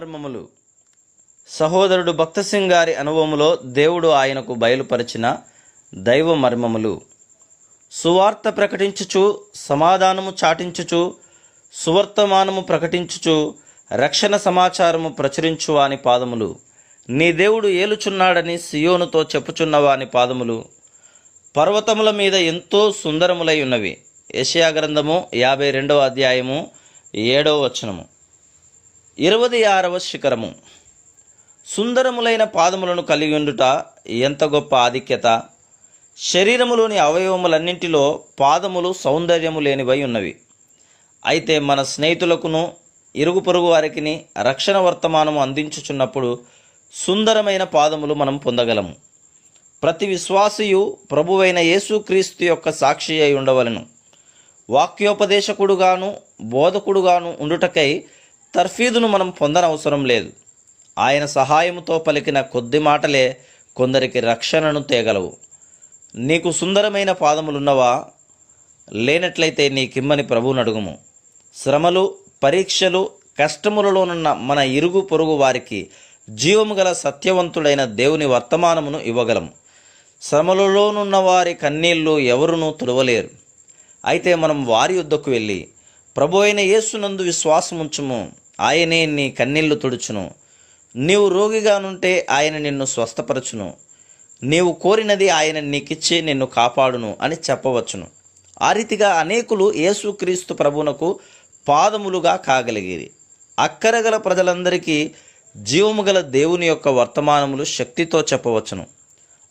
మర్మములు. సహోదరుడు భక్తసింగ్ గారి అనుభవములో దేవుడు ఆయనకు బయలుపరిచిన దైవ మర్మములు. సువార్త ప్రకటించుచు, సమాధానము చాటించుచు, సువర్తమానము ప్రకటించుచు, రక్షణ సమాచారము ప్రచురించు వాని పాదములు. నీ దేవుడు ఏలుచున్నాడని సియోనుతో చెప్పుచున్నవాని పాదములు పర్వతముల మీద ఎంతో సుందరములై ఉన్నవి. యెషయా గ్రంథము 52వ అధ్యాయము 7వ వచనము. 26వ శిఖరము. సుందరములైన పాదములను కలిగి ఉండుట ఎంత గొప్ప ఆధిక్యత! శరీరములోని అవయవములన్నింటిలో పాదములు సౌందర్యము లేనివై ఉన్నవి. అయితే మన స్నేహితులకును ఇరుగు పొరుగు వారికి రక్షణ వర్తమానము అందించుచున్నప్పుడు సుందరమైన పాదములు మనం పొందగలము. ప్రతి విశ్వాసియు ప్రభువైన యేసుక్రీస్తు యొక్క సాక్షి అయి ఉండవలెను. వాక్యోపదేశకుడుగాను బోధకుడుగాను ఉండుటకై తర్ఫీదును మనం పొందనవసరం లేదు. ఆయన సహాయముతో పలికిన కొద్ది మాటలే కొందరికి రక్షణను తేగలవు. నీకు సుందరమైన పాదములున్నవా? లేనట్లయితే నీకిమ్మని ప్రభువును అడుగుము. శ్రమలు, పరీక్షలు, కష్టములలోనున్న మన ఇరుగు పొరుగు వారికి జీవము గల సత్యవంతుడైన దేవుని వర్తమానమును ఇవ్వగలము. శ్రమలలోనున్న వారి కన్నీళ్లు ఎవరునూ తుడవలేరు. అయితే మనం వారి యొద్దకు వెళ్ళి, ప్రభు అయిన యేసునందు విశ్వాసముంచుము, ఆయనే నీ కన్నీళ్లు తుడుచును. నీవు రోగిగానుంటే ఆయన నిన్ను స్వస్థపరచును. నీవు కోరినది ఆయన నీకిచ్చి నిన్ను కాపాడును అని చెప్పవచ్చును. ఆ రీతిగా అనేకులు యేసుక్రీస్తు ప్రభువునకు పాదములుగా కాగలిగిరి. అక్కరగల ప్రజలందరికీ జీవము గల దేవుని యొక్క వర్తమానములు శక్తితో చెప్పవచ్చును.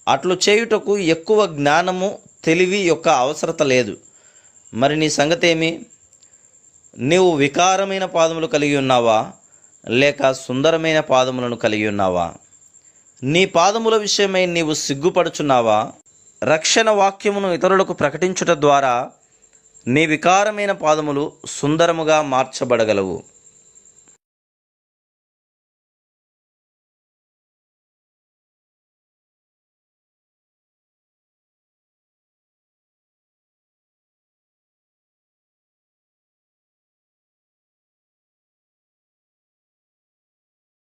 అట్లు చేయుటకు ఎక్కువ జ్ఞానము, తెలివి యొక్క అవసరత లేదు. మరి నీ సంగతేమి? నీవు వికారమైన పాదములు కలిగి ఉన్నావా, లేక సుందరమైన పాదములను కలిగి ఉన్నావా? నీ పాదముల విషయమై నీవు సిగ్గుపడుచున్నావా? రక్షణ వాక్యమును ఇతరులకు ప్రకటించుట ద్వారా నీ వికారమైన పాదములు సుందరముగా మార్చబడగలవు.